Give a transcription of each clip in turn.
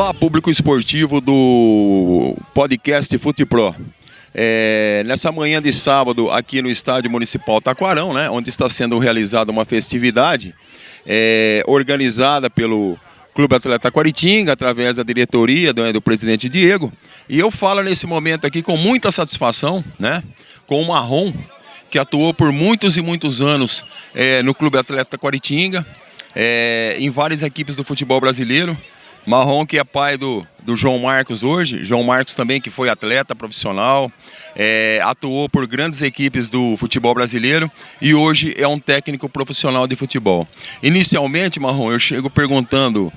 Olá, público esportivo do podcast FutePro. Nessa manhã de sábado, aqui no Estádio Municipal Taquarão, né, onde está sendo realizada uma festividade organizada pelo Clube Atleta Taquaritinga, através da diretoria do presidente Diego. E eu falo nesse momento aqui com muita satisfação, né, com o Marrom, que atuou por muitos e muitos anos no Clube Atleta Taquaritinga, em várias equipes do futebol brasileiro. Marrom, que é pai do João Marcos hoje. João Marcos também, que foi atleta profissional, atuou por grandes equipes do futebol brasileiro e hoje é um técnico profissional de futebol. Inicialmente, Marrom, eu chego perguntando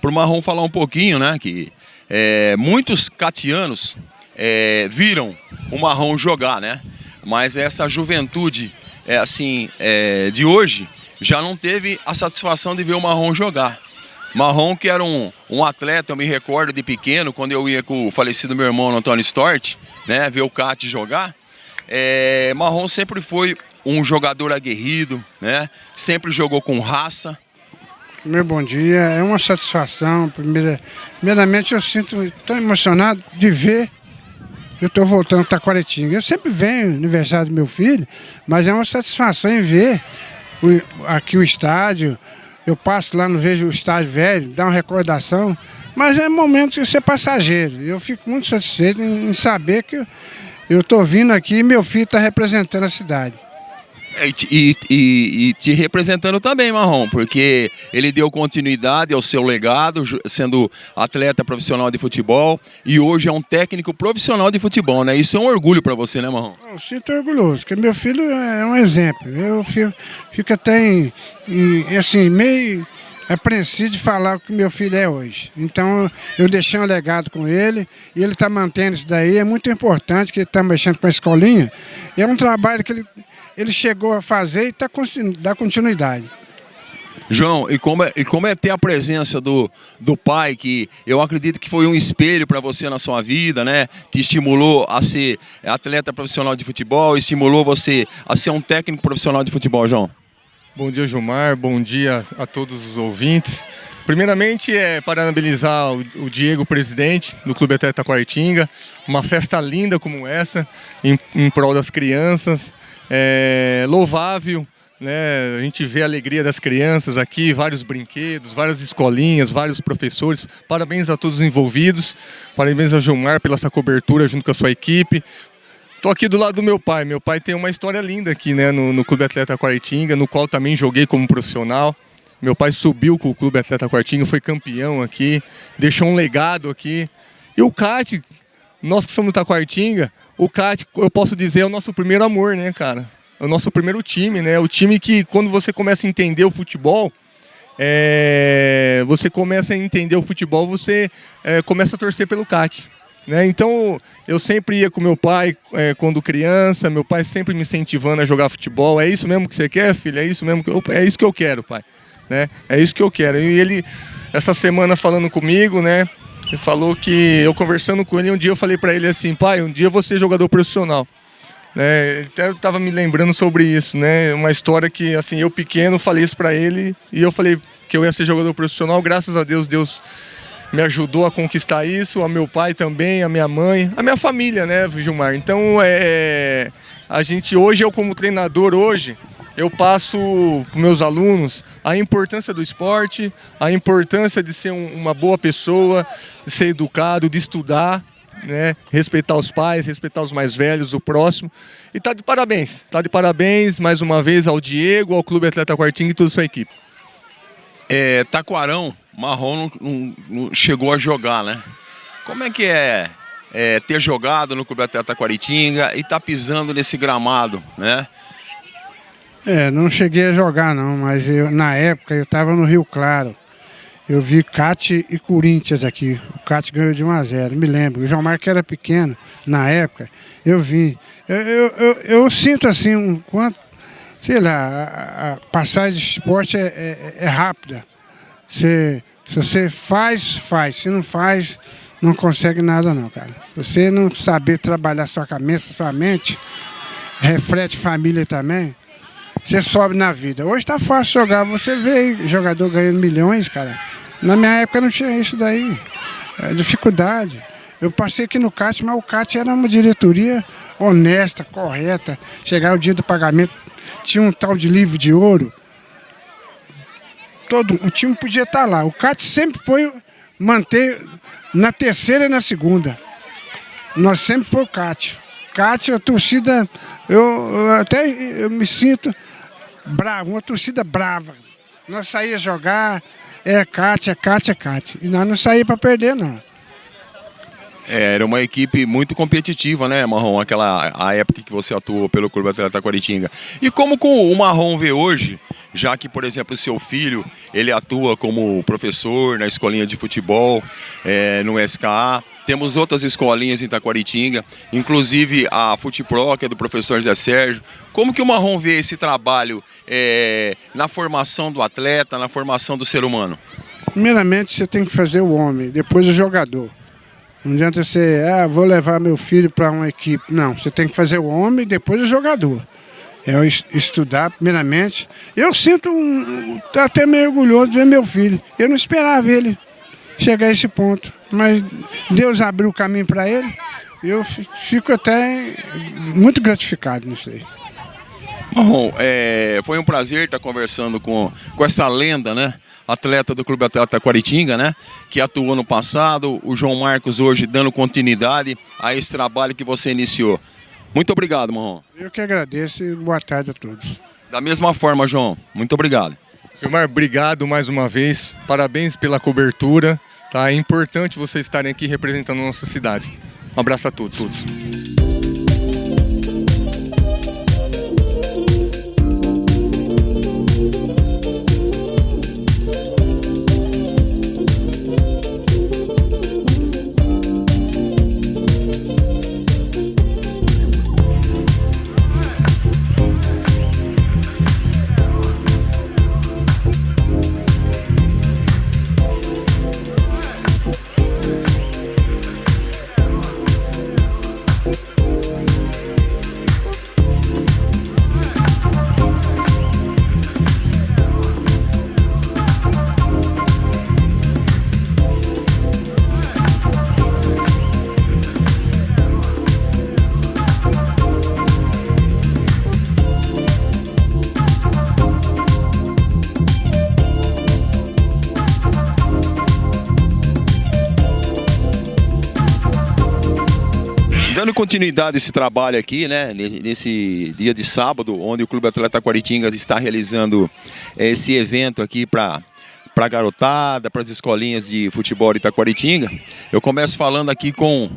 para o Marrom falar um pouquinho, né, que muitos catianos viram o Marrom jogar, né, mas essa juventude de hoje já não teve a satisfação de ver o Marrom jogar. Marrom, que era um atleta, eu me recordo de pequeno, quando eu ia com o falecido meu irmão Antônio Stort, né, ver o Cate jogar. Marrom sempre foi um jogador aguerrido, né, sempre jogou com raça. Meu bom dia, é uma satisfação. Primeiramente eu sinto tão emocionado de ver. Eu estou voltando a Taquaritinga. Eu sempre venho no aniversário do meu filho, mas é uma satisfação em ver aqui o estádio. Eu passo lá, não vejo o estádio velho, dá uma recordação, mas é momento de ser passageiro. Eu fico muito satisfeito em saber que eu estou vindo aqui e meu filho está representando a cidade. E te representando também, Marrom, porque ele deu continuidade ao seu legado, sendo atleta profissional de futebol, e hoje é um técnico profissional de futebol, né? Isso é um orgulho para você, né, Marrom? Eu sinto orgulhoso, porque meu filho é um exemplo. Eu fico até meio apreensivo de falar o que meu filho é hoje. Então eu deixei um legado com ele e ele está mantendo isso daí. É muito importante que ele está mexendo com a escolinha. E é um trabalho que ele chegou a fazer e dá continuidade. João, e como é ter a presença do pai, que eu acredito que foi um espelho para você na sua vida, né? Te estimulou a ser atleta profissional de futebol, estimulou você a ser um técnico profissional de futebol, João? Bom dia, Gilmar. Bom dia a todos os ouvintes. Primeiramente, parabenizar o Diego, presidente do Clube Atleta Taquaritinga. Uma festa linda como essa, em prol das crianças. Louvável, né? A gente vê a alegria das crianças aqui, vários brinquedos, várias escolinhas, vários professores. Parabéns a todos os envolvidos. Parabéns ao Gilmar pela essa cobertura junto com a sua equipe. Estou aqui do lado do meu pai. Meu pai tem uma história linda aqui, né, no Clube Atleta Taquaritinga, no qual também joguei como profissional. Meu pai subiu com o Clube Atleta Taquaritinga, foi campeão aqui, deixou um legado aqui. E o Cate, nós que somos do Taquaritinga, o Cate, eu posso dizer, é o nosso primeiro amor, né, cara? É o nosso primeiro time, né? O time que, quando você começa a entender o futebol, você começa a torcer pelo Cate. Né? Então, eu sempre ia com meu pai quando criança, meu pai sempre me incentivando a jogar futebol. É isso mesmo que você quer, filho? É isso mesmo é isso que eu quero, pai. Né? É isso que eu quero. E ele, essa semana falando comigo, né? Ele falou que, eu conversando com ele, um dia eu falei para ele assim: pai, um dia eu vou ser jogador profissional. Né? Ele até estava me lembrando sobre isso, né? Uma história que, assim, eu pequeno falei isso para ele e eu falei que eu ia ser jogador profissional. Graças a Deus, Deus me ajudou a conquistar isso, a meu pai também, a minha mãe, a minha família, né, Gilmar? Então, a gente hoje, eu como treinador hoje, eu passo para os meus alunos a importância do esporte, a importância de ser uma boa pessoa, de ser educado, de estudar, né, respeitar os pais, respeitar os mais velhos, o próximo. E tá de parabéns mais uma vez ao Diego, ao Clube Atleta Taquaritinga e toda a sua equipe. Taquarão, Marrom não chegou a jogar, né? Como é que é ter jogado no Clube Atleta Taquaritinga e tá pisando nesse gramado, né? Não cheguei a jogar não, mas na época eu estava no Rio Claro. Eu vi Cate e Corinthians aqui. O Cate ganhou de 1-0, me lembro. O João Marcos era pequeno na época, eu vi. Eu sinto assim, sei lá, a passagem de esporte é rápida. Se você faz. Se não faz, não consegue nada não, cara. Você não saber trabalhar sua cabeça, sua mente, reflete família também, você sobe na vida. Hoje tá fácil jogar, você vê jogador ganhando milhões, cara. Na minha época não tinha isso daí. É dificuldade. Eu passei aqui no CAT, mas o CAT era uma diretoria honesta, correta. Chegava o dia do pagamento, tinha um tal de livro de ouro. O time podia estar lá. O CAT sempre foi manter na terceira e na segunda. Nós sempre foi o CAT. CAT, a torcida, eu me sinto bravo, uma torcida brava. Nós saíamos jogar, é CAT, é CAT, é CAT. E nós não saíamos para perder, não. Era uma equipe muito competitiva, né, Marrom? A época que você atuou pelo Clube Atlético Taquaritinga. E como o Marrom vê hoje, já que, por exemplo, o seu filho, ele atua como professor na escolinha de futebol, no SKA. Temos outras escolinhas em Taquaritinga, inclusive a Futipro, que é do professor Zé Sérgio. Como que o Marrom vê esse trabalho na formação do atleta, na formação do ser humano? Primeiramente, você tem que fazer o homem, depois o jogador. Não adianta você, vou levar meu filho para uma equipe. Não, você tem que fazer o homem e depois o jogador. Estudar, primeiramente. Eu sinto até meio orgulhoso de ver meu filho. Eu não esperava ele chegar a esse ponto. Mas Deus abriu o caminho para ele. Eu fico até muito gratificado nisso aí. Marrom, foi um prazer estar conversando com essa lenda, né? Atleta do Clube Atlético Taquaritinga, né? Que atuou no passado, o João Marcos hoje dando continuidade a esse trabalho que você iniciou. Muito obrigado, Marrom. Eu que agradeço e boa tarde a todos. Da mesma forma, João. Muito obrigado. Gilmar, obrigado mais uma vez. Parabéns pela cobertura. Tá? É importante vocês estarem aqui representando a nossa cidade. Um abraço a todos. Dando continuidade a esse trabalho aqui, né, nesse dia de sábado, onde o Clube Atlético Taquaritinga está realizando esse evento aqui para a garotada, para as escolinhas de futebol de Taquaritinga, eu começo falando aqui com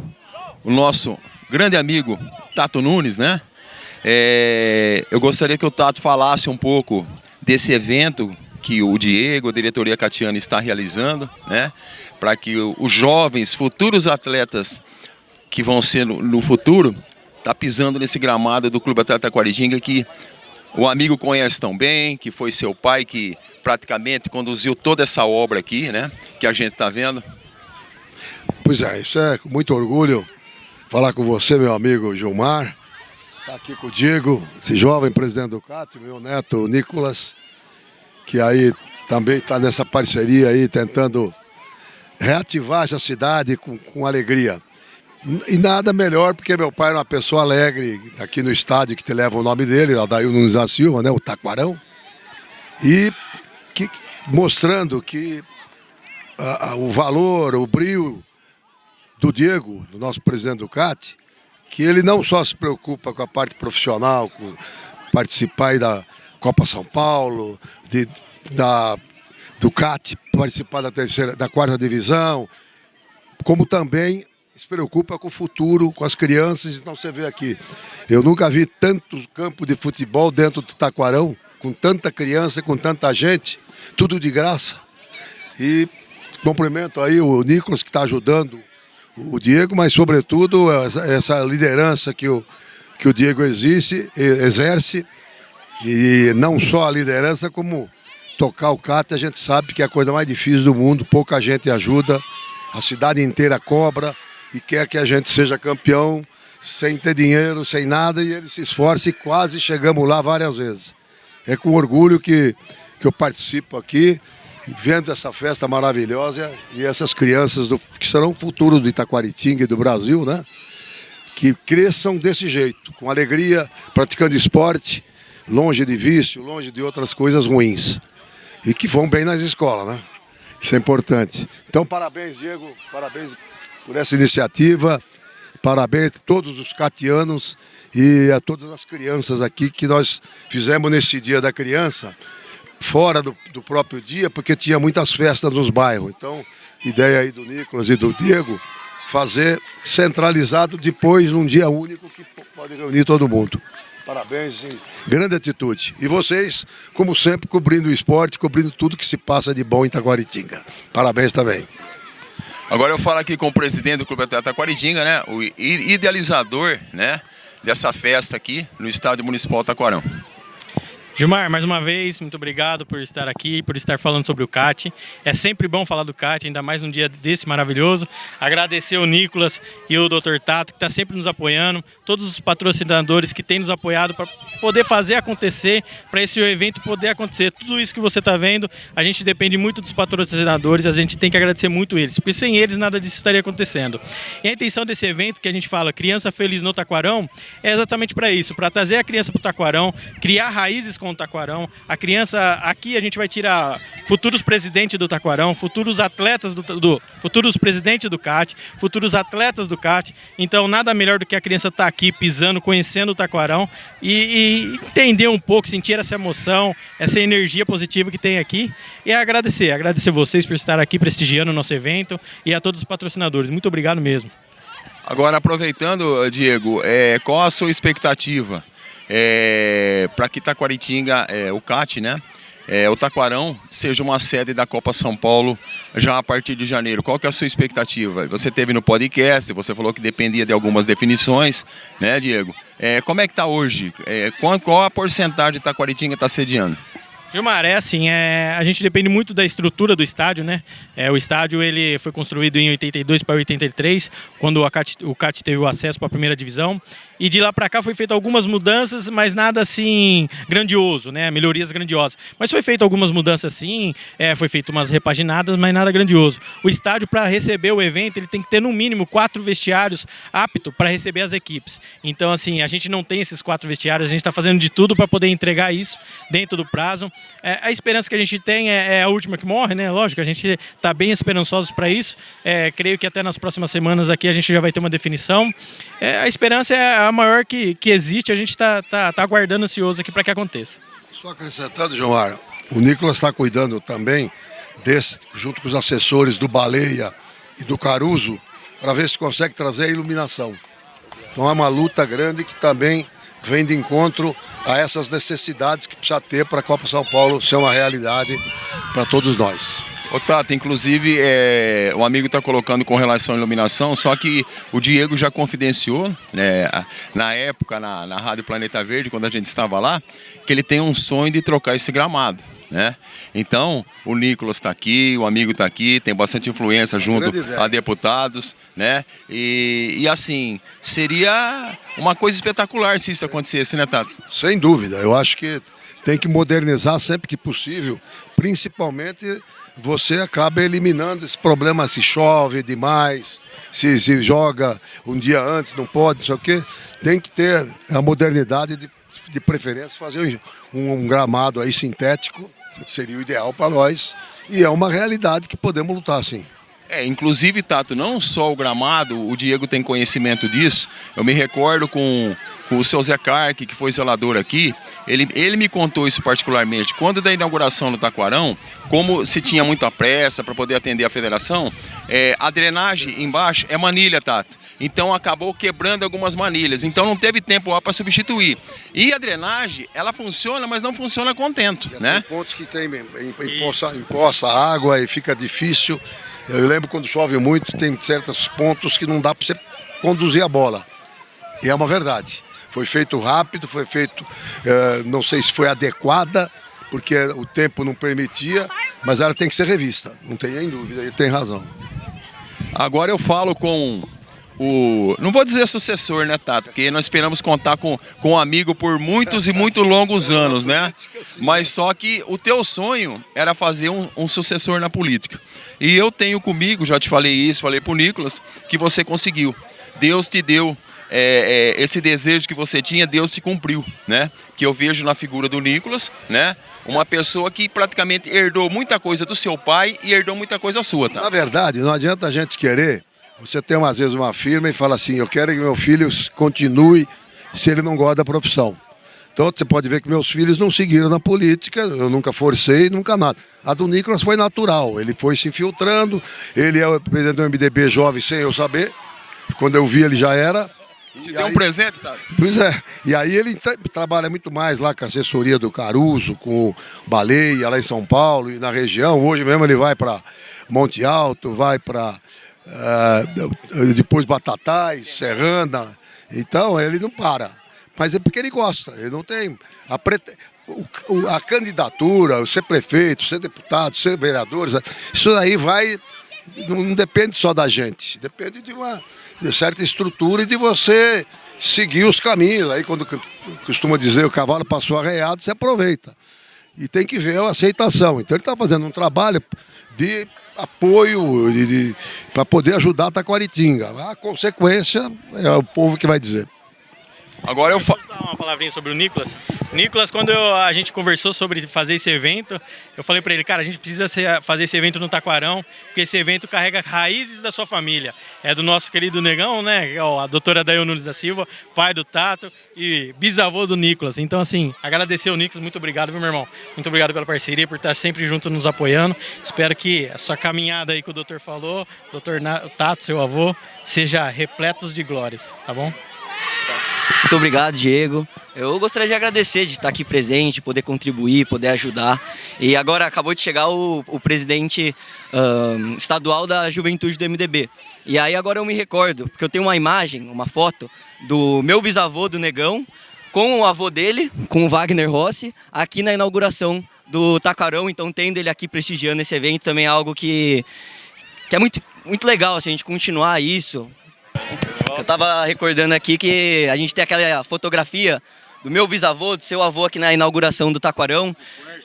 o nosso grande amigo Tato Nunes, né? Eu gostaria que o Tato falasse um pouco desse evento que o Diego, a diretoria catiana, está realizando, né, para que os jovens, futuros atletas que vão ser no futuro, tá pisando nesse gramado do Clube Atlético Taquaritinga, que o amigo conhece tão bem, que foi seu pai, que praticamente conduziu toda essa obra aqui, né, que a gente está vendo. Pois é, isso é com muito orgulho falar com você, meu amigo Gilmar, tá aqui com o Diego, esse jovem presidente do CAT, meu neto Nicolas, que aí também está nessa parceria aí, tentando reativar essa cidade com alegria. E nada melhor, porque meu pai era uma pessoa alegre aqui no estádio que te leva o nome dele, Adair Nunes da Silva, né, o Taquarão. E mostrando que o valor, o brilho do Diego, do nosso presidente do CAT, que ele não só se preocupa com a parte profissional, com participar aí da Copa São Paulo, do CAT, participar da quarta divisão, como também se preocupa com o futuro, com as crianças. Então você vê aqui, eu nunca vi tanto campo de futebol dentro do Taquarão, com tanta criança, com tanta gente, tudo de graça. E cumprimento aí o Nicolas, que está ajudando o Diego, mas sobretudo essa liderança que o Diego exerce, e não só a liderança, como tocar o CAT, a gente sabe que é a coisa mais difícil do mundo, pouca gente ajuda, a cidade inteira cobra e quer que a gente seja campeão sem ter dinheiro, sem nada, e ele se esforça e quase chegamos lá várias vezes. É com orgulho que eu participo aqui vendo essa festa maravilhosa e essas crianças que serão o futuro do Itaquaritinga e do Brasil, né? Que cresçam desse jeito, com alegria, praticando esporte, longe de vício, longe de outras coisas ruins. E que vão bem nas escolas, né? Isso é importante. Então, parabéns, Diego, parabéns por essa iniciativa, parabéns a todos os catianos e a todas as crianças aqui que nós fizemos nesse Dia da Criança, fora do próprio dia, porque tinha muitas festas nos bairros. Então, ideia aí do Nicolas e do Diego, fazer centralizado depois num dia único que pode reunir todo mundo. Parabéns e grande atitude. E vocês, como sempre, cobrindo o esporte, cobrindo tudo que se passa de bom em Itaquaritinga. Parabéns também. Agora eu falo aqui com o presidente do Clube Atlético Taquaritinga, né? O idealizador, né, dessa festa aqui no Estádio Municipal Taquarão. Gilmar, mais uma vez, muito obrigado por estar aqui, por estar falando sobre o CAT. É sempre bom falar do CAT, ainda mais num dia desse maravilhoso. Agradecer o Nicolas e o Dr. Tato, que está sempre nos apoiando, todos os patrocinadores que têm nos apoiado para poder fazer acontecer, para esse evento poder acontecer. Tudo isso que você está vendo, a gente depende muito dos patrocinadores, a gente tem que agradecer muito eles, porque sem eles nada disso estaria acontecendo. E a intenção desse evento, que a gente fala Criança Feliz no Taquarão, é exatamente para isso, para trazer a criança para o Taquarão, criar raízes com o Taquarão. A criança, aqui a gente vai tirar futuros presidentes do Taquarão, futuros atletas futuros presidentes do CAT, futuros atletas do CAT. Então nada melhor do que a criança estar aqui pisando, conhecendo o Taquarão e entender um pouco, sentir essa emoção, essa energia positiva que tem aqui. E agradecer vocês por estar aqui prestigiando o nosso evento e a todos os patrocinadores. Muito obrigado mesmo. Agora, aproveitando, Diego, qual a sua expectativa para que Taquaritinga, o CAT, né, o Taquarão, seja uma sede da Copa São Paulo já a partir de janeiro? Qual que é a sua expectativa? Você teve no podcast, você falou que dependia de algumas definições, né, Diego? Como é que está hoje? Qual a porcentagem de Taquaritinga está sediando? Gilmar, assim, a gente depende muito da estrutura do estádio, né? O estádio ele foi construído em 82 para 83, quando o CAT teve o acesso para a primeira divisão. E de lá para cá foi feito algumas mudanças, mas nada assim grandioso, né? Melhorias grandiosas. Mas foi feito algumas mudanças sim, foi feito umas repaginadas, mas nada grandioso. O estádio, para receber o evento, ele tem que ter no mínimo 4 vestiários aptos para receber as equipes. Então, assim, a gente não tem esses 4 vestiários, a gente está fazendo de tudo para poder entregar isso dentro do prazo. A esperança que a gente tem é a última que morre, né? Lógico, a gente está bem esperançosos para isso. Creio que até nas próximas semanas aqui a gente já vai ter uma definição. A esperança é a maior que existe, a gente está aguardando ansioso aqui para que aconteça. Só acrescentando, João, o Nicolas está cuidando também junto com os assessores do Baleia e do Caruso, para ver se consegue trazer a iluminação. Então é uma luta grande que também vem de encontro a essas necessidades que precisa ter para a Copa São Paulo ser uma realidade para todos nós. Ô Tato, inclusive o amigo está colocando com relação à iluminação, só que o Diego já confidenciou, né, na época na Rádio Planeta Verde, quando a gente estava lá, que ele tem um sonho de trocar esse gramado, né? Então o Nicolas está aqui, o amigo está aqui, tem bastante influência junto a deputados, né? E assim, seria uma coisa espetacular se isso acontecesse, né, Tato? Sem dúvida, eu acho que tem que modernizar sempre que possível, principalmente você acaba eliminando esse problema se chove demais, se joga um dia antes, não pode, não sei o quê. Tem que ter a modernidade de preferência, fazer um gramado aí sintético, seria o ideal para nós, e é uma realidade que podemos lutar, sim. Inclusive, Tato, não só o gramado, o Diego tem conhecimento disso. Eu me recordo com o seu Zé Carque, que foi zelador aqui, ele me contou isso particularmente. Quando da inauguração do Taquarão, como se tinha muita pressa para poder atender a federação, a drenagem embaixo é manilha, Tato. Então acabou quebrando algumas manilhas, então não teve tempo para substituir. E a drenagem, ela funciona, mas não funciona contento, né? Tem pontos que empoça água e fica difícil. Eu lembro quando chove muito, tem certos pontos que não dá para você conduzir a bola. E é uma verdade. Foi feito rápido, foi feito, não sei se foi adequada, porque o tempo não permitia, mas ela tem que ser revista. Não tem nem dúvida, ele tem razão. Agora eu falo com não vou dizer sucessor, né, Tato? Porque nós esperamos contar com um amigo por muitos e muito longos anos, né? Mas só que o teu sonho era fazer um sucessor na política. E eu tenho comigo, já te falei isso, falei pro Nicolas, que você conseguiu. Deus te deu esse desejo que você tinha, Deus te cumpriu, né? Que eu vejo na figura do Nicolas, né? Uma pessoa que praticamente herdou muita coisa do seu pai e herdou muita coisa sua, tá? Na verdade, não adianta a gente querer. Você tem, às vezes, uma firma e fala assim, eu quero que meu filho continue se ele não gosta da profissão. Então, você pode ver que meus filhos não seguiram na política, eu nunca forcei, nunca nada. A do Nicolas foi natural, ele foi se infiltrando, ele é o presidente do MDB jovem sem eu saber. Quando eu vi, ele já era. Te deu um presente, tá? Pois é, e aí ele trabalha muito mais lá com a assessoria do Caruso, com o Baleia lá em São Paulo e na região. Hoje mesmo ele vai para Monte Alto, vai para depois Batatais, Serrana. Então ele não para, mas é porque ele gosta, ele não tem a candidatura, ser prefeito, ser deputado, ser vereador, isso aí não depende só da gente, depende de certa estrutura e de você seguir os caminhos. Aí quando costuma dizer o cavalo passou arreado, você aproveita. E tem que ver a aceitação. Então ele está fazendo um trabalho de apoio para poder ajudar a Taquaritinga. A consequência é o povo que vai dizer. Agora eu falo. Vou dar uma palavrinha sobre o Nicolas. Nicolas, quando a gente conversou sobre fazer esse evento, eu falei para ele, cara, a gente precisa fazer esse evento no Taquarão, porque esse evento carrega raízes da sua família. É do nosso querido Negão, né? A doutora Dael Nunes da Silva, pai do Tato e bisavô do Nicolas. Então, assim, agradecer ao Nicolas, muito obrigado, viu, meu irmão? Muito obrigado pela parceria, por estar sempre junto nos apoiando. Espero que a sua caminhada aí que o doutor falou, doutor Tato, seu avô, seja repletos de glórias, tá bom? Muito obrigado, Diego. Eu gostaria de agradecer de estar aqui presente, poder contribuir, poder ajudar. E agora acabou de chegar o presidente estadual da juventude do MDB. E aí agora eu me recordo, porque eu tenho uma imagem, uma foto do meu bisavô do Negão com o avô dele, com o Wagner Rossi, aqui na inauguração do Taquarão. Então tendo ele aqui prestigiando esse evento também é algo que é muito, muito legal, assim, a gente continuar isso. Eu tava recordando aqui que a gente tem aquela fotografia do meu bisavô, do seu avô aqui na inauguração do Taquarão,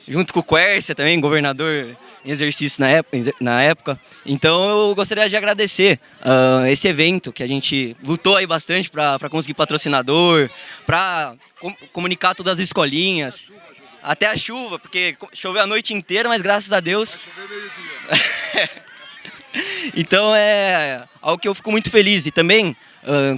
junto com o Quércia também, governador em exercício na época. Então eu gostaria de agradecer esse evento, que a gente lutou aí bastante para conseguir patrocinador, para comunicar todas as escolinhas, até a chuva, porque choveu a noite inteira, mas graças a Deus... Então é algo que eu fico muito feliz. E também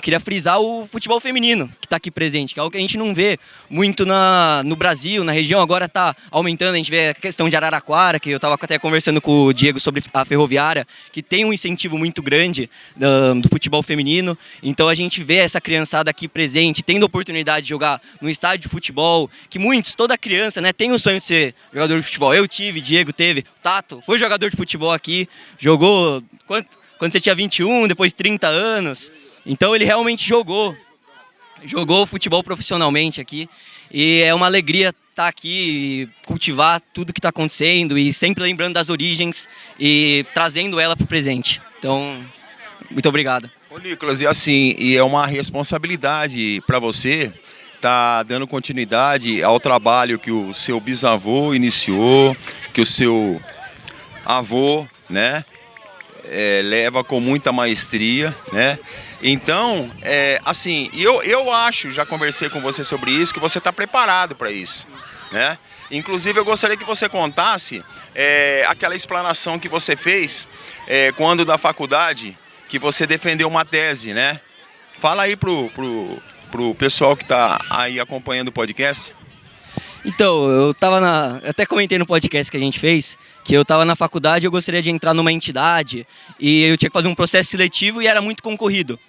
queria frisar o futebol feminino que está aqui presente, que é algo que a gente não vê muito no Brasil, na região. Agora está aumentando, a gente vê a questão de Araraquara, que eu estava até conversando com o Diego sobre a Ferroviária, que tem um incentivo muito grande do futebol feminino. Então a gente vê essa criançada aqui presente, tendo a oportunidade de jogar no estádio de futebol, que toda criança, né, tem o sonho de ser jogador de futebol. Eu tive, Diego teve, Tato foi jogador de futebol aqui, jogou quando você tinha 21, depois 30 anos. Então ele realmente jogou futebol profissionalmente aqui. E é uma alegria estar aqui e cultivar tudo que está acontecendo e sempre lembrando das origens e trazendo ela para o presente. Então, muito obrigado. Ô Nicolas, e é uma responsabilidade para você estar dando continuidade ao trabalho que o seu bisavô iniciou, que o seu avô, né, leva com muita maestria, né? Então, eu acho, já conversei com você sobre isso, que você está preparado para isso, né? Inclusive, eu gostaria que você contasse aquela explanação que você fez quando da faculdade, que você defendeu uma tese, né? Fala aí pro pessoal que está aí acompanhando o podcast. Então, eu até comentei no podcast que a gente fez, que eu estava na faculdade e eu gostaria de entrar numa entidade e eu tinha que fazer um processo seletivo e era muito concorrido.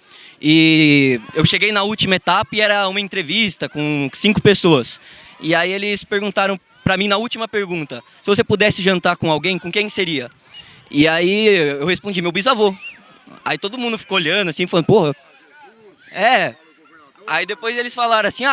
E eu cheguei na última etapa e era uma entrevista com 5 pessoas. E aí eles perguntaram para mim na última pergunta, se você pudesse jantar com alguém, com quem seria? E aí eu respondi, meu bisavô. Aí todo mundo ficou olhando assim, falando, porra... Aí depois eles falaram assim,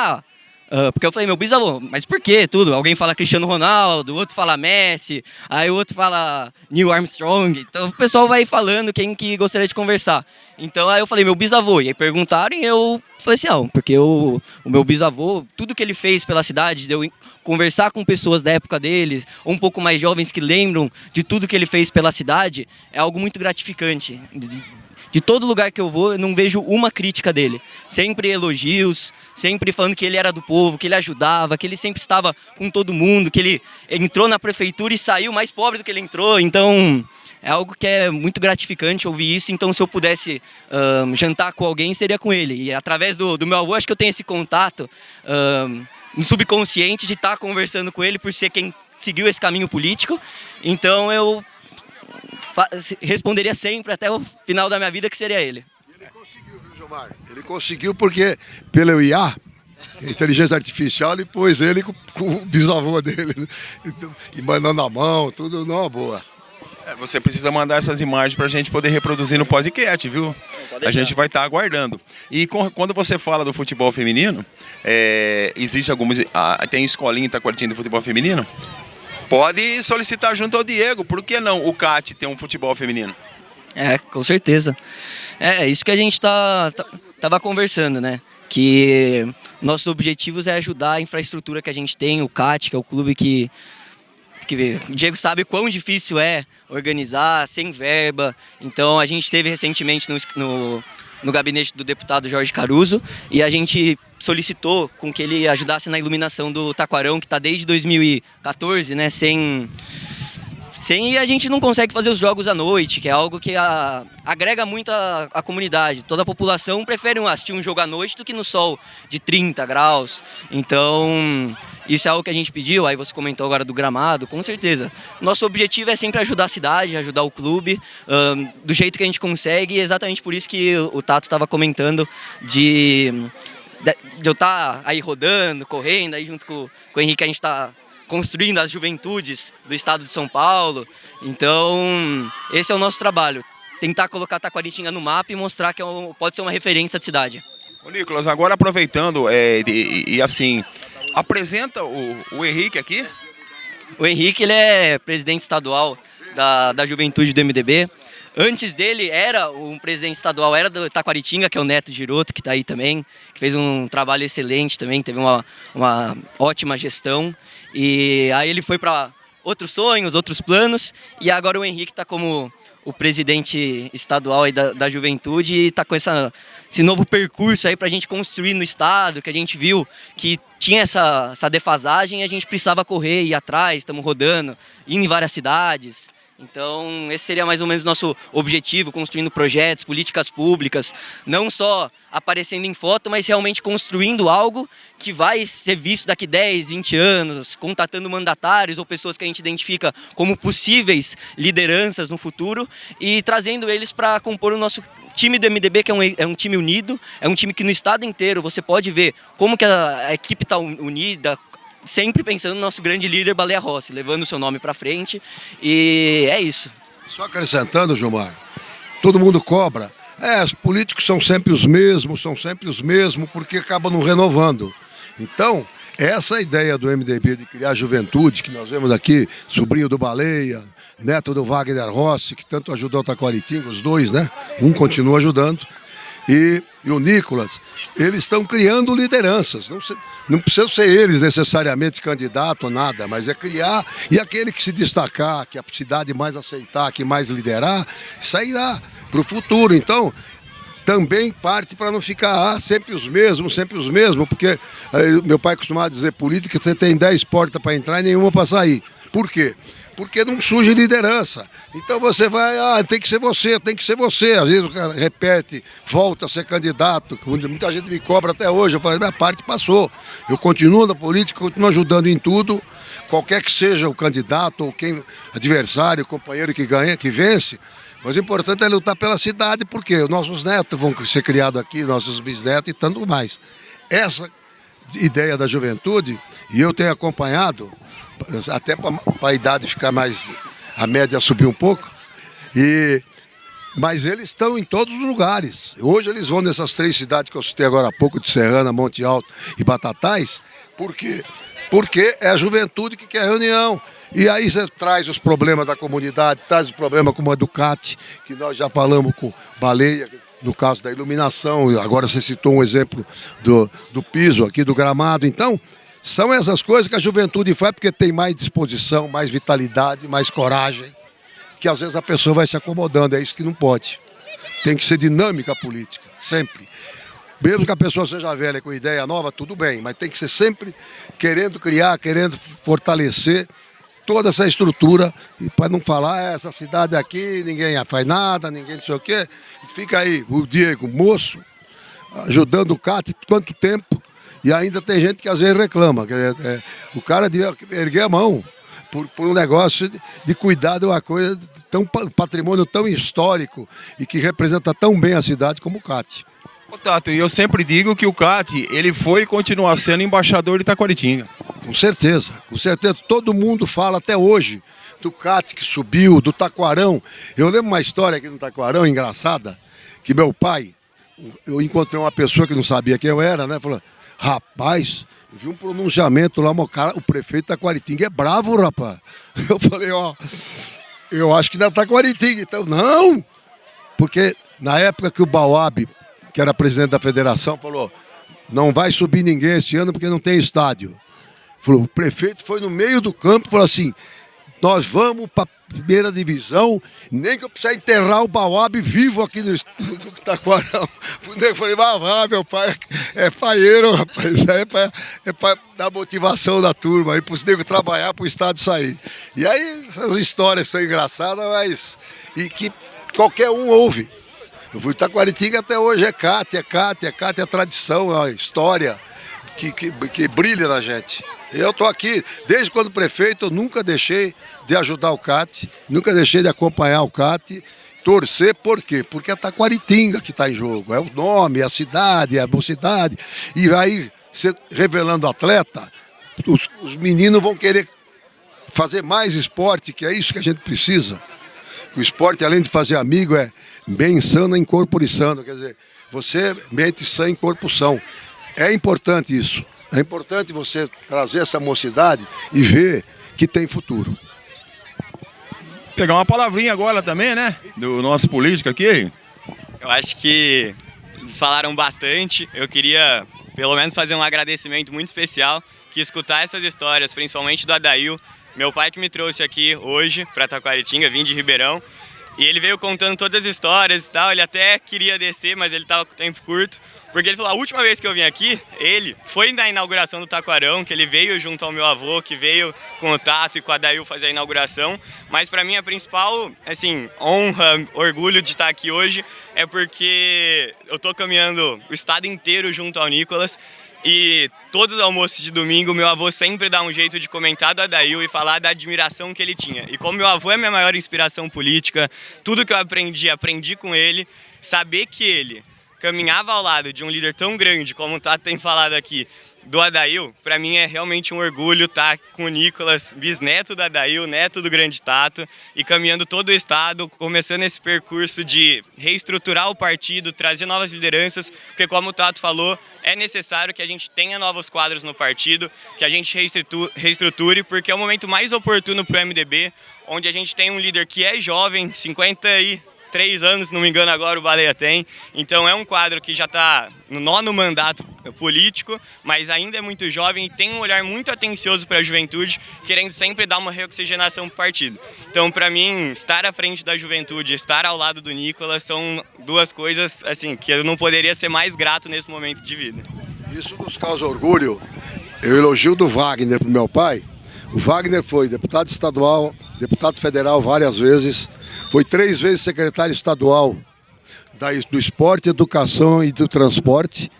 Porque eu falei, meu bisavô, mas por quê tudo? Alguém fala Cristiano Ronaldo, o outro fala Messi, aí o outro fala Neil Armstrong. Então o pessoal vai falando quem que gostaria de conversar. Então aí eu falei, meu bisavô. E aí perguntaram e eu falei assim, porque o meu bisavô, tudo que ele fez pela cidade, de eu conversar com pessoas da época dele, ou um pouco mais jovens que lembram de tudo que ele fez pela cidade, é algo muito gratificante. De todo lugar que eu vou, eu não vejo uma crítica dele. Sempre elogios, sempre falando que ele era do povo, que ele ajudava, que ele sempre estava com todo mundo, que ele entrou na prefeitura e saiu mais pobre do que ele entrou. Então, é algo que é muito gratificante ouvir isso. Então, se eu pudesse jantar com alguém, seria com ele. E através do meu avô, acho que eu tenho esse contato no subconsciente de estar conversando com ele por ser quem seguiu esse caminho político. Então, eu responderia sempre até o final da minha vida que seria ele. Ele conseguiu, viu, Gilmar? Ele conseguiu porque, pelo IA, inteligência artificial, ele pôs ele com o bisavô dele, e mandando a mão, tudo numa boa. Você precisa mandar essas imagens para a gente poder reproduzir no podcast, viu? A gente vai estar aguardando. E quando você fala do futebol feminino, existe algumas... tem escolinha em Taquaritinga de futebol feminino? Pode solicitar junto ao Diego. Por que não o CAT tem um futebol feminino? Com certeza. É isso que a gente tava conversando, né? Que nossos objetivos é ajudar a infraestrutura que a gente tem, o CAT, que é o clube que o Diego sabe quão difícil é organizar, sem verba. Então a gente esteve recentemente no gabinete do deputado Jorge Caruso e a gente solicitou com que ele ajudasse na iluminação do Taquarão, que está desde 2014, né, e a gente não consegue fazer os jogos à noite, que é algo que agrega muito a comunidade. Toda a população prefere assistir um jogo à noite do que no sol de 30 graus. Então, isso é algo que a gente pediu. Aí você comentou agora do gramado, com certeza. Nosso objetivo é sempre ajudar a cidade, ajudar o clube, do jeito que a gente consegue. E exatamente por isso que o Tato estava comentando de eu estar aí rodando, correndo, aí junto com o Henrique a gente está construindo as juventudes do estado de São Paulo. Então, esse é o nosso trabalho. Tentar colocar Taquaritinga no mapa e mostrar que pode ser uma referência da cidade. Ô Nicolas, agora aproveitando assim, apresenta o Henrique aqui. O Henrique, ele é presidente estadual da juventude do MDB. Antes dele, um presidente estadual, era do Taquaritinga, que é o Neto Giroto, que está aí também, que fez um trabalho excelente também, teve uma ótima gestão. E aí ele foi para outros sonhos, outros planos, e agora o Henrique está como o presidente estadual aí da juventude e está com esse novo percurso aí para a gente construir no estado, que a gente viu que tinha essa defasagem e a gente precisava correr, ir atrás, estamos rodando, indo em várias cidades. Então, esse seria mais ou menos o nosso objetivo, construindo projetos, políticas públicas, não só aparecendo em foto, mas realmente construindo algo que vai ser visto daqui 10, 20 anos, contatando mandatários ou pessoas que a gente identifica como possíveis lideranças no futuro e trazendo eles para compor o nosso time do MDB, que é um time unido, é um time que no estado inteiro você pode ver como que a equipe está unida, sempre pensando no nosso grande líder Baleia Rossi, levando o seu nome para frente, e é isso. Só acrescentando, Gilmar, todo mundo cobra. Os políticos são sempre os mesmos, porque acabam não renovando. Então, essa ideia do MDB de criar juventude, que nós vemos aqui, sobrinho do Baleia, neto do Wagner Rossi, que tanto ajudou o Taquaritinga, os dois, né? Um continua ajudando. E o Nicolas, eles estão criando lideranças. Não precisam ser eles necessariamente candidato ou nada, mas é criar, e aquele que se destacar, que a cidade mais aceitar, que mais liderar, sairá para o futuro. Então, também parte para não ficar sempre os mesmos, porque meu pai costumava dizer, política, você tem 10 portas para entrar e nenhuma para sair. Por quê? Porque não surge liderança. Então você vai, tem que ser você. Às vezes o cara repete, volta a ser candidato. Muita gente me cobra até hoje. Eu falei, minha parte passou. Eu continuo na política, continuo ajudando em tudo. Qualquer que seja o candidato ou quem adversário, companheiro que ganha, que vence. Mas o importante é lutar pela cidade, porque os nossos netos vão ser criados aqui, nossos bisnetos e tanto mais. Essa ideia da juventude, e eu tenho acompanhado, até para a idade ficar mais, a média subir um pouco, e Mas eles estão em todos os lugares. Hoje eles vão nessas 3 cidades que eu citei agora há pouco, de Serrana, Monte Alto e Batatais. Por quê? Porque é a juventude que quer reunião. E aí você traz os problemas da comunidade, traz os problemas como a do CAT, que nós já falamos com Baleia, no caso da iluminação, agora você citou um exemplo do piso aqui, do gramado. Então, são essas coisas que a juventude faz porque tem mais disposição, mais vitalidade, mais coragem, que às vezes a pessoa vai se acomodando, é isso que não pode. Tem que ser dinâmica a política, sempre. Mesmo que a pessoa seja velha com ideia nova, tudo bem, mas tem que ser sempre querendo criar, querendo fortalecer toda essa estrutura, e para não falar, essa cidade aqui, ninguém faz nada, ninguém não sei o quê. Fica aí o Diego, moço, ajudando o CAT quanto tempo, e ainda tem gente que às vezes reclama. O cara devia erguer a mão por um negócio de cuidar de uma coisa, um patrimônio tão histórico e que representa tão bem a cidade como o CAT. Ô, Tato, eu sempre digo que o CAT, ele foi e continua sendo embaixador de Taquaritinga. Com certeza. Todo mundo fala até hoje do CAT que subiu, do Taquarão. Eu lembro uma história aqui no Taquarão, engraçada, que meu pai, eu encontrei uma pessoa que não sabia quem eu era, né? Falou, rapaz, eu vi um pronunciamento lá, o prefeito de Taquaritinga é bravo, rapaz. Eu falei, eu acho que não é Taquaritinga. Então, não! Porque na época que o Bauab, que era presidente da federação, falou, não vai subir ninguém esse ano porque não tem estádio. Falou, o prefeito foi no meio do campo e falou assim, nós vamos para a primeira divisão, nem que eu precisar enterrar o Bauab vivo aqui no Taquarão. Eu falei, meu pai é paieiro, rapaz, isso aí é para dar motivação da turma, aí para os negros trabalhar, para o estádio sair. E aí essas histórias são engraçadas, mas e que qualquer um ouve. Eu fui Taquaritinga até hoje, é CAT, é tradição, é a história que brilha na gente. Eu estou aqui, desde quando prefeito, eu nunca deixei de ajudar o CAT, nunca deixei de acompanhar o CAT, torcer, por quê? Porque é Taquaritinga que está em jogo, é o nome, é a cidade, é a mocidade. E aí, você revelando atleta, os meninos vão querer fazer mais esporte, que é isso que a gente precisa. O esporte, além de fazer amigo, é bem sano em corpo sano. Quer dizer, você mente sã em corpo são. É importante isso. É importante você trazer essa mocidade e ver que tem futuro. Pegar uma palavrinha agora também, né? Do nosso político aqui. Eu acho que eles falaram bastante. Eu queria, pelo menos, fazer um agradecimento muito especial, que escutar essas histórias, principalmente do Adail, meu pai que me trouxe aqui hoje para Taquaritinga, vim de Ribeirão, e ele veio contando todas as histórias e tal. Ele até queria descer, mas ele estava com o tempo curto, porque ele falou, a última vez que eu vim aqui, ele foi na inauguração do Taquarão, que ele veio junto ao meu avô, que veio com o Tato e com a Adail fazer a inauguração, mas para mim a principal, assim, honra, orgulho de estar aqui hoje é porque eu tô caminhando o estado inteiro junto ao Nicolas. E todos os almoços de domingo, meu avô sempre dá um jeito de comentar do Adail e falar da admiração que ele tinha. E como meu avô é minha maior inspiração política, tudo que eu aprendi com ele. Saber que ele caminhava ao lado de um líder tão grande, como o Tato tem falado aqui, do Adail, para mim é realmente um orgulho estar com o Nicolas, bisneto do Adail, neto do grande Tato, e caminhando todo o estado, começando esse percurso de reestruturar o partido, trazer novas lideranças, porque como o Tato falou, é necessário que a gente tenha novos quadros no partido, que a gente reestruture, porque é o momento mais oportuno para o MDB, onde a gente tem um líder que é jovem, 53 anos, se não me engano agora o Baleia tem, então é um quadro que já está no 9º mandato político, mas ainda é muito jovem e tem um olhar muito atencioso para a juventude, querendo sempre dar uma reoxigenação para o partido. Então, para mim, estar à frente da juventude, estar ao lado do Nicolas, são duas coisas assim que eu não poderia ser mais grato nesse momento de vida. Isso nos causa orgulho. Eu elogio do Wagner para o meu pai. O Wagner foi deputado estadual, deputado federal várias vezes, foi 3 vezes secretário estadual do Esporte, Educação e do Transporte,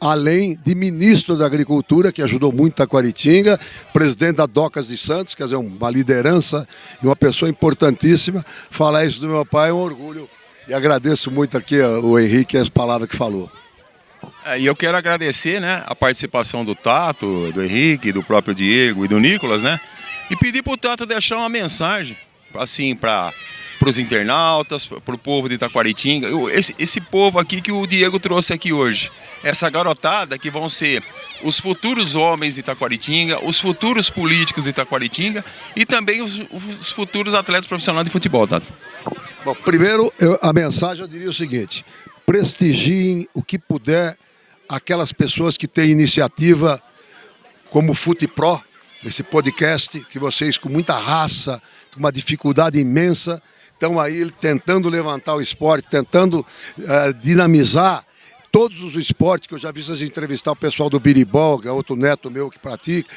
além de ministro da Agricultura, que ajudou muito Taquaritinga, presidente da Docas de Santos, quer dizer, uma liderança e uma pessoa importantíssima. Falar isso do meu pai é um orgulho e agradeço muito aqui o Henrique as palavras que falou. E eu quero agradecer, né, a participação do Tato, do Henrique, do próprio Diego e do Nicolas, né? E pedir para o Tato deixar uma mensagem, assim, para para os internautas, para o povo de Itaquaritinga, esse povo aqui que o Diego trouxe aqui hoje, essa garotada que vão ser os futuros homens de Itaquaritinga, os futuros políticos de Itaquaritinga e também os futuros atletas profissionais de futebol, Tato. Bom, primeiro, a mensagem eu diria o seguinte: prestigiem o que puder aquelas pessoas que têm iniciativa como o FutePro, esse podcast que vocês com muita raça, com uma dificuldade imensa, estão aí tentando levantar o esporte, tentando dinamizar todos os esportes, que eu já vi vocês entrevistar o pessoal do biribol, que é outro neto meu que pratica,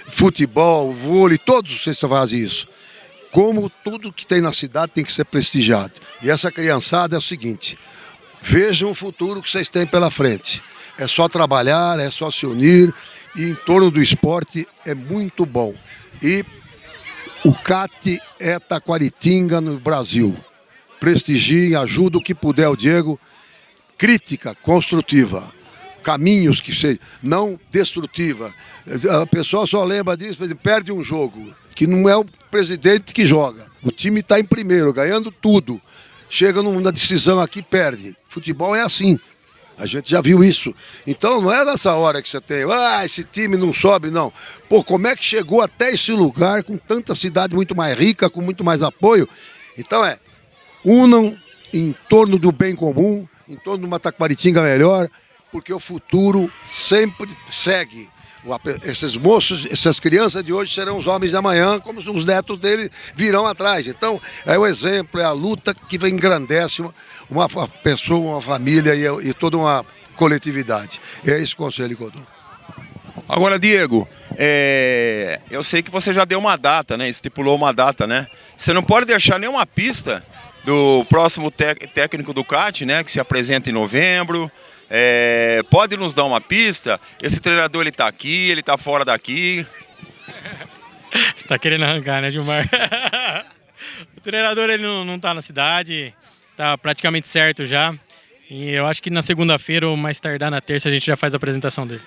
futebol, vôlei, todos vocês fazem isso. Como tudo que tem na cidade tem que ser prestigiado. E essa criançada é o seguinte: vejam o futuro que vocês têm pela frente. É só trabalhar, é só se unir, e em torno do esporte é muito bom. E o CAT é Taquaritinga no Brasil. Prestigiem, ajuda o que puder o Diego. Crítica construtiva. Caminhos que sejam, não destrutiva. A pessoa só lembra disso, por exemplo, perde um jogo, que não é o presidente que joga. O time está em primeiro, ganhando tudo. Chega numa decisão aqui, perde. Futebol é assim. A gente já viu isso. Então não é nessa hora que você tem, esse time não sobe, não. Pô, como é que chegou até esse lugar com tanta cidade muito mais rica, com muito mais apoio? Então unam em torno do bem comum, em torno de uma Taquaritinga melhor, porque o futuro sempre segue. Esses moços, essas crianças de hoje serão os homens de amanhã, como os netos dele virão atrás. Então, é o exemplo, é a luta que engrandece uma pessoa, uma família e toda uma coletividade. É esse conselho que eu dou. Agora, Diego, eu sei que você já deu uma data, né? Estipulou uma data, né? Você não pode deixar nenhuma pista do próximo técnico do CAT, né? Que se apresenta em novembro. Pode nos dar uma pista? Esse treinador, ele tá aqui, ele tá fora daqui? Você tá querendo arrancar, né, Gilmar? O treinador, ele não tá na cidade, tá praticamente certo já. E eu acho que na segunda-feira ou mais tardar na terça a gente já faz a apresentação dele.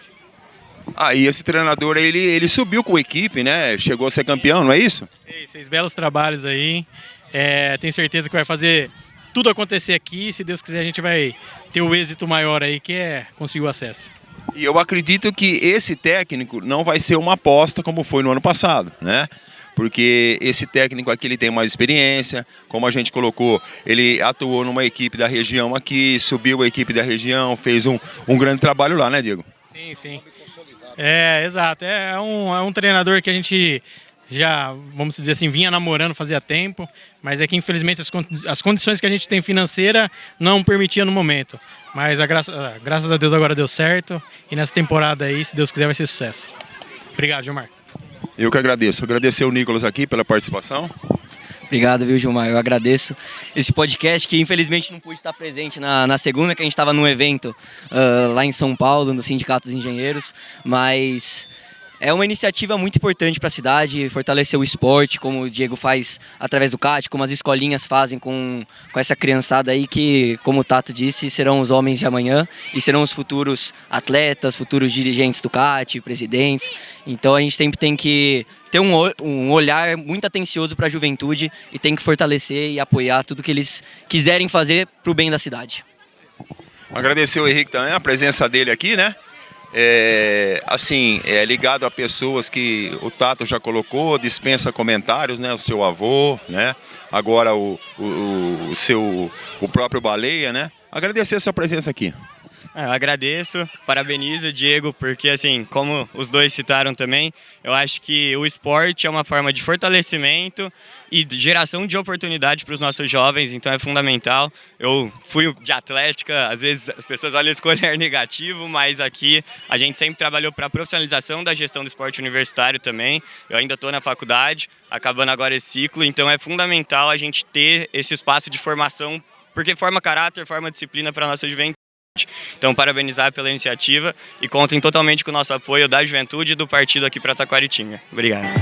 E esse treinador, ele subiu com a equipe, né? Chegou a ser campeão, não é isso? Fez belos trabalhos aí. Tenho certeza que vai fazer tudo acontecer aqui. Se Deus quiser, a gente vai ter o êxito maior aí, que é conseguir o acesso. E eu acredito que esse técnico não vai ser uma aposta como foi no ano passado, né? Porque esse técnico aqui, ele tem mais experiência, como a gente colocou, ele atuou numa equipe da região aqui, subiu a equipe da região, fez um grande trabalho lá, né, Diego? Sim. Exato. É um treinador que a gente já, vamos dizer assim, vinha namorando fazia tempo, mas é que infelizmente as condições que a gente tem financeira não permitiam no momento. Mas graças a Deus agora deu certo e nessa temporada aí, se Deus quiser, vai ser sucesso. Obrigado, Gilmar. Eu que agradeço. Agradecer o Nicolas aqui pela participação. Obrigado, viu, Gilmar? Eu agradeço esse podcast que infelizmente não pude estar presente na segunda, que a gente estava num evento lá em São Paulo, no Sindicato dos Engenheiros, mas é uma iniciativa muito importante para a cidade, fortalecer o esporte, como o Diego faz através do CAT, como as escolinhas fazem com essa criançada aí que, como o Tato disse, serão os homens de amanhã e serão os futuros atletas, futuros dirigentes do CAT, presidentes. Então a gente sempre tem que ter um olhar muito atencioso para a juventude e tem que fortalecer e apoiar tudo que eles quiserem fazer para o bem da cidade. Agradecer o Henrique também, a presença dele aqui, né? Ligado a pessoas que o Tato já colocou, dispensa comentários, né? O seu avô, né? Agora o próprio Baleia, né? Agradecer a sua presença aqui. Eu agradeço, parabenizo o Diego, porque assim, como os dois citaram também, eu acho que o esporte é uma forma de fortalecimento e de geração de oportunidade para os nossos jovens, então é fundamental. Eu fui de atlética, às vezes as pessoas olham esse olhar negativo, mas aqui a gente sempre trabalhou para a profissionalização da gestão do esporte universitário também. Eu ainda estou na faculdade, acabando agora esse ciclo, então é fundamental a gente ter esse espaço de formação, porque forma caráter, forma disciplina para a nossa juventude. Então, parabenizar pela iniciativa e contem totalmente com o nosso apoio da juventude e do partido aqui para Taquaritinga. Obrigado.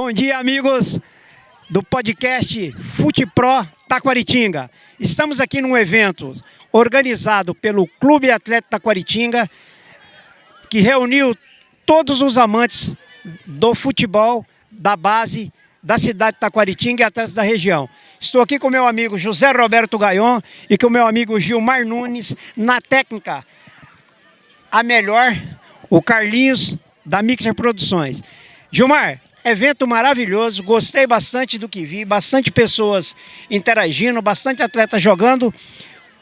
Bom dia, amigos do podcast FutePro Taquaritinga. Estamos aqui num evento organizado pelo Clube Atlético Taquaritinga, que reuniu todos os amantes do futebol da base da cidade de Taquaritinga e atletas da região. Estou aqui com meu amigo José Roberto Gaion e com meu amigo Gilmar Nunes, na técnica a melhor, o Carlinhos da Mixer Produções. Gilmar, evento maravilhoso, gostei bastante do que vi, bastante pessoas interagindo, bastante atletas jogando.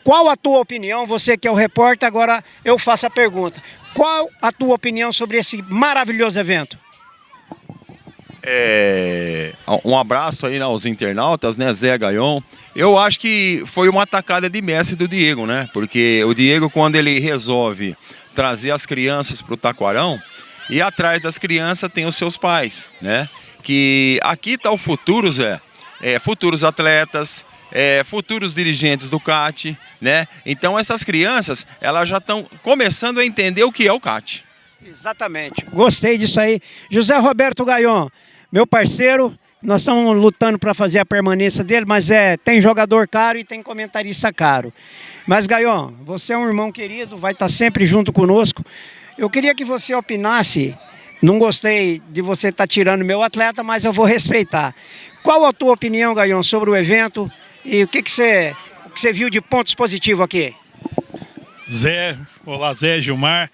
Qual a tua opinião? Você que é o repórter, agora eu faço a pergunta. Qual a tua opinião sobre esse maravilhoso evento? Um abraço aí aos internautas, né, Zé Gaion. Eu acho que foi uma atacada de mestre do Diego, né? Porque o Diego, quando ele resolve trazer as crianças para o Taquarão, e atrás das crianças tem os seus pais, né? Que aqui está o futuro, Zé. Futuros atletas, futuros dirigentes do CAT, né? Então essas crianças, elas já estão começando a entender o que é o CAT. Exatamente, gostei disso aí. José Roberto Gaion, meu parceiro, nós estamos lutando para fazer a permanência dele, mas tem jogador caro e tem comentarista caro. Mas Gaion, você é um irmão querido, vai estar sempre junto conosco. Eu queria que você opinasse, não gostei de você estar tirando meu atleta, mas eu vou respeitar. Qual a tua opinião, Gaion, sobre o evento e o que você viu de pontos positivos aqui? Olá Zé, Gilmar.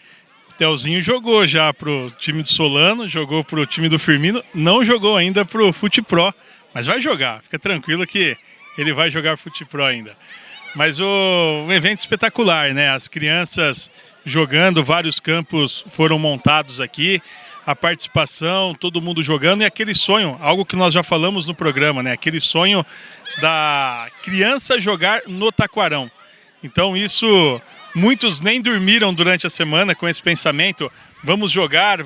Telzinho jogou já pro time do Solano, jogou pro time do Firmino, não jogou ainda pro FutePro, mas vai jogar, fica tranquilo que ele vai jogar FutePro ainda. Mas um evento espetacular, né? As crianças jogando, vários campos foram montados aqui, a participação, todo mundo jogando e aquele sonho, algo que nós já falamos no programa, né? Aquele sonho da criança jogar no Taquarão. Então isso... Muitos nem dormiram durante a semana com esse pensamento, vamos jogar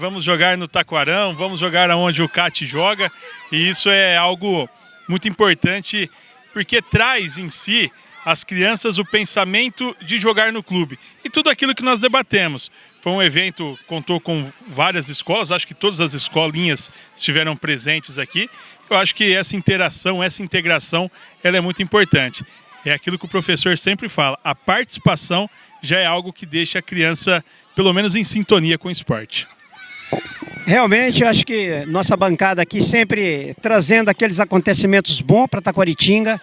no Taquarão, vamos jogar onde o CAT joga, e isso é algo muito importante, porque traz em si as crianças o pensamento de jogar no clube. E tudo aquilo que nós debatemos. Foi um evento, contou com várias escolas, acho que todas as escolinhas estiveram presentes aqui. Eu acho que essa interação, essa integração, ela é muito importante. É aquilo que o professor sempre fala, a participação já é algo que deixa a criança, pelo menos, em sintonia com o esporte. Realmente, eu acho que nossa bancada aqui sempre trazendo aqueles acontecimentos bons para Taquaritinga.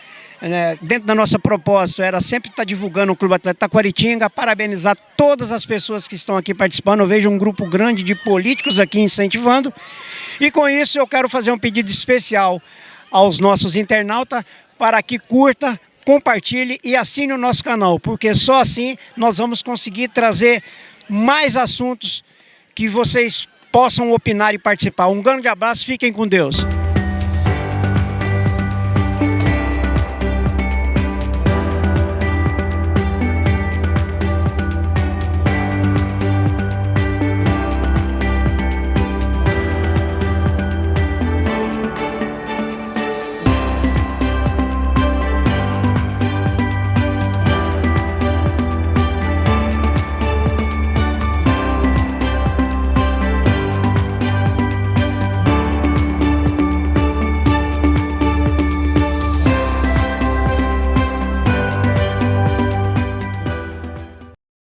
Dentro da nossa proposta era sempre estar divulgando o Clube Atlético Taquaritinga, parabenizar todas as pessoas que estão aqui participando. Eu vejo um grupo grande de políticos aqui incentivando. E com isso eu quero fazer um pedido especial aos nossos internautas para que curta, compartilhe e assine o nosso canal, porque só assim nós vamos conseguir trazer mais assuntos que vocês possam opinar e participar. Um grande abraço, fiquem com Deus.